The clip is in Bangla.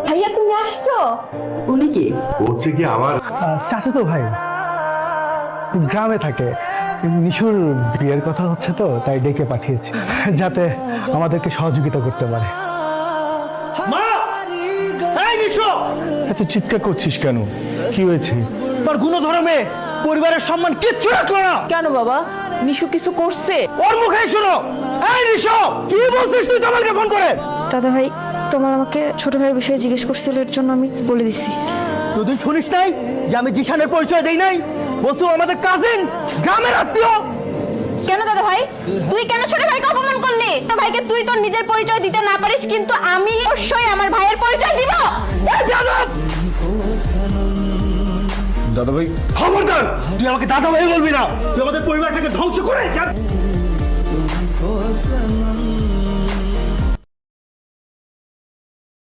ভাইয়া তুমি আসছো? উনি কি? হচ্ছে কি আমার চাচাতো ভাই গ্রামে থাকে, নিশুর বিয়ের কথা হচ্ছে তো তাই ডেকে পাঠিয়েছি যাতে আমাদেরকে সহযোগিতা করতে পারে। আচ্ছা চিৎকার করছিস কেন? কি হয়েছে? তোর গুণধর্মে পরিবারের সম্মান কিচ্ছু রাখলো না। কেন বাবা, নিশু কিছু করছে? ওর মুখে শোনো। এই নিশু, কি বলছিস তুই জামালকে ফোন করে? দাদা ভাই তোমার আমাকে ছোট ভাইয়ের বিষয়ে জিজ্ঞেস করছিল, এর জন্য আমি বলে দিছি। তুই শুনিস নাই যে আমি জিশানের পরিচয় দেই নাই? বলছো আমাদের কাজিন, গ্রামের আত্মীয়। কেন দাদা ভাই, তুই কেন ছোট ভাইকে অপমান করলি? ছোট ভাইকে তুই তোর নিজের পরিচয় দিতে না পারিস, কিন্তু আমি অবশ্যই আমার ভাইয়ের পরিচয় দিব। দাদা ভাই খবরদার, তুই আমাকে দাদা ভাই বলবি না। তুই আমাদের পরিবারটাকে ধ্বংস করে